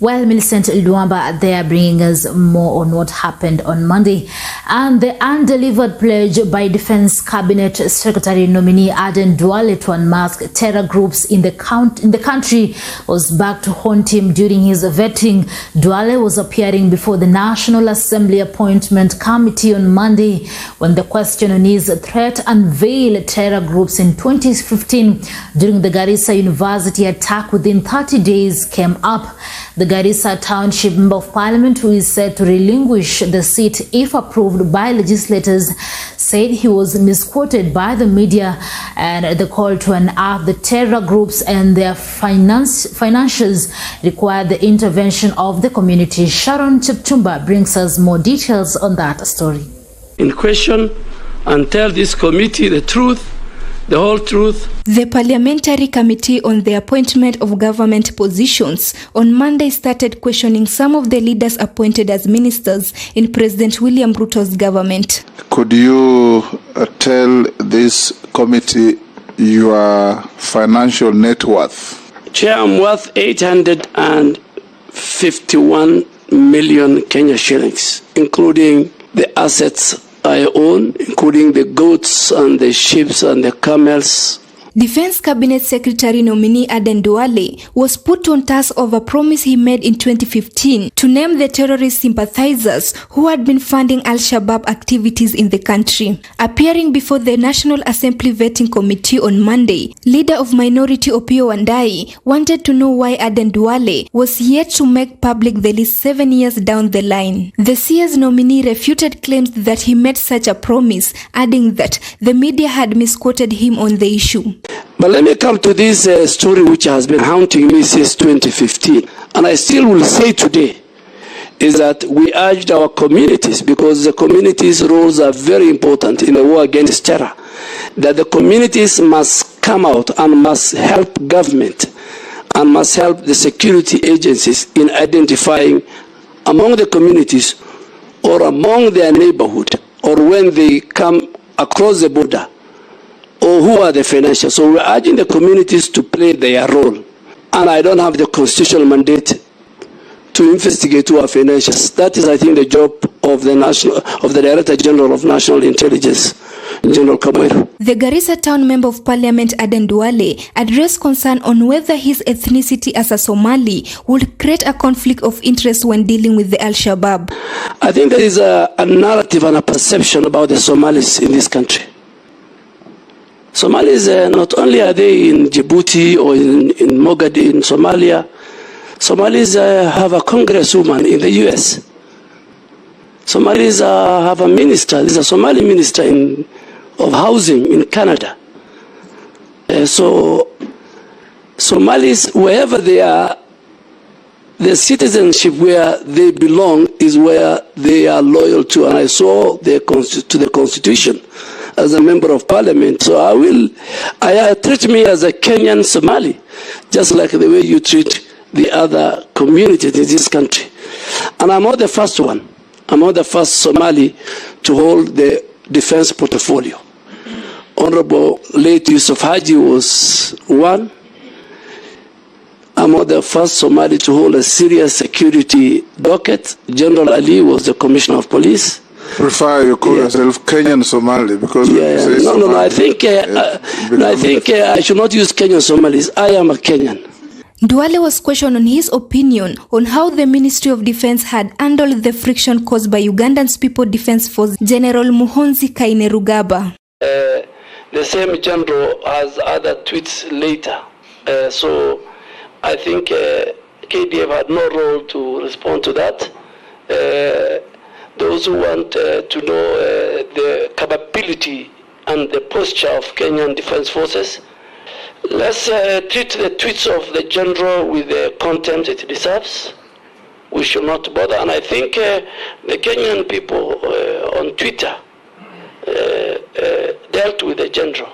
Well, Millicent Luamba there bringing us more on what happened on Monday. And the undelivered pledge by Defense Cabinet Secretary nominee Aden Duale to unmask terror groups in the country was back to haunt him during his vetting. Duale was appearing before the National Assembly Appointment Committee on Monday when the question on his threat unveiled terror groups in 2015 during the Garissa University attack within 30 days came up. The Garissa Township Member of Parliament, who is said to relinquish the seat if approved by legislators, said he was misquoted by the media and the call to unearth the terror groups and their financials required the intervention of the community. Sharon Chepchumba brings us more details on that story. In question and tell this committee the truth, the whole truth. The Parliamentary Committee on the Appointment of Government Positions on Monday started questioning some of the leaders appointed as ministers in President William Ruto's government. Could you tell this committee your financial net worth? Chair, I'm worth 851 million Kenya shillings, including the assets I own, including the goats and the sheep and the camels. Defense Cabinet Secretary nominee Aden Duale was put on task over a promise he made in 2015 to name the terrorist sympathizers who had been funding Al-Shabaab activities in the country. Appearing before the National Assembly Vetting Committee on Monday, leader of minority Opiyo Wandayi wanted to know why Aden Duale was yet to make public the list 7 years down the line. The CS nominee refuted claims that he made such a promise, adding that the media had misquoted him on the issue. But let me come to this story which has been haunting me since 2015. And I still will say today is that we urged our communities, because the communities' roles are very important in the war against terror, that the communities must come out and must help government and must help the security agencies in identifying among the communities or among their neighborhood or when they come across the border, or who are the financial. So we're urging the communities to play their role. And I don't have the constitutional mandate to investigate who are financials. That is, I think, the job of the Director General of National Intelligence, General Kabiru. The Garissa Town Member of Parliament Aden Duale addressed concern on whether his ethnicity as a Somali would create a conflict of interest when dealing with the Al-Shabaab. I think there is a narrative and a perception about the Somalis in this country. Somalis, not only are they in Djibouti or in Mogadishu, in Somalia, Somalis have a congresswoman in the US. Somalis have a minister. There's a Somali minister of housing in Canada. So Somalis, wherever they are, the citizenship where they belong is where they are loyal to. And I saw to the Constitution as a member of Parliament. So I treat me as a Kenyan Somali, just like the way you treat the other communities in this country. And I'm not the first one. I'm not the first Somali to hold the defense portfolio. Honorable late Yusuf Haji was one. I'm not the first Somali to hold a serious security docket. General Ali was the Commissioner of Police. Prefer you call yourself Kenyan Somali because no. I think I should not use Kenyan Somalis. I am a Kenyan. Duale was questioned on his opinion on how the Ministry of Defense had handled the friction caused by Ugandan's People Defense Force General Muhoozi Kainerugaba. The same general has other tweets later, so I think KDF had no role to respond to that. Those who want to know the capability and the posture of Kenyan Defense Forces, let's treat the tweets of the general with the contempt it deserves. We should not bother. And I think the Kenyan people on Twitter dealt with the general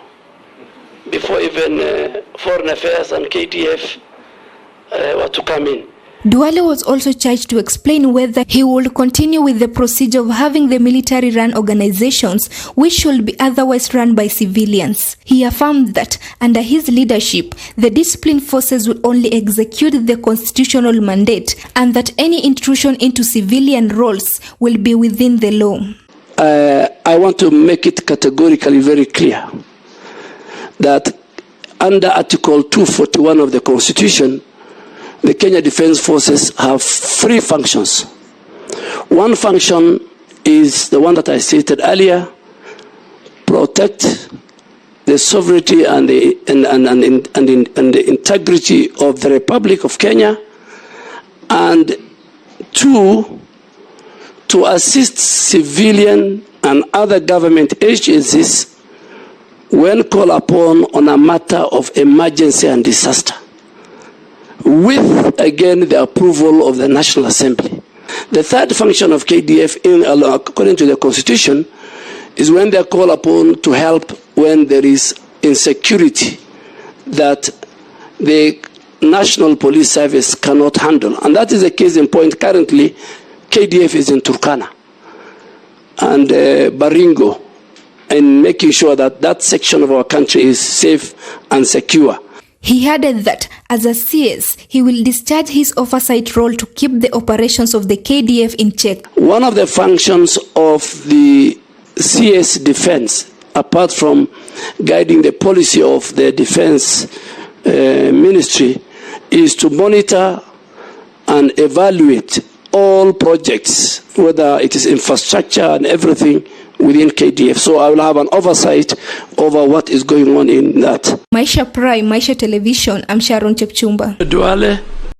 before even Foreign Affairs and KDF were to come in. Duale was also charged to explain whether he would continue with the procedure of having the military run organizations which should be otherwise run by civilians. He affirmed that under his leadership, the disciplined forces will only execute the constitutional mandate and that any intrusion into civilian roles will be within the law. I want to make it categorically very clear that under Article 241 of the Constitution, the Kenya Defence Forces have three functions. One function is the one that I stated earlier: protect the sovereignty and the integrity of the Republic of Kenya, and two, to assist civilian and other government agencies when called upon on a matter of emergency and disaster, with, again, the approval of the National Assembly. The third function of KDF, according to the Constitution, is when they are called upon to help when there is insecurity that the National Police Service cannot handle. And that is the case in point. Currently, KDF is in Turkana and Baringo, and making sure that that section of our country is safe and secure. He added that as a CS, he will discharge his oversight role to keep the operations of the KDF in check. One of the functions of the CS Defense, apart from guiding the policy of the Defense Ministry, is to monitor and evaluate all projects, whether it is infrastructure and everything within KDF. So I will have an oversight over what is going on in that. Maisha Prime, Maisha Television, I'm Sharon Chepchumba. Duale.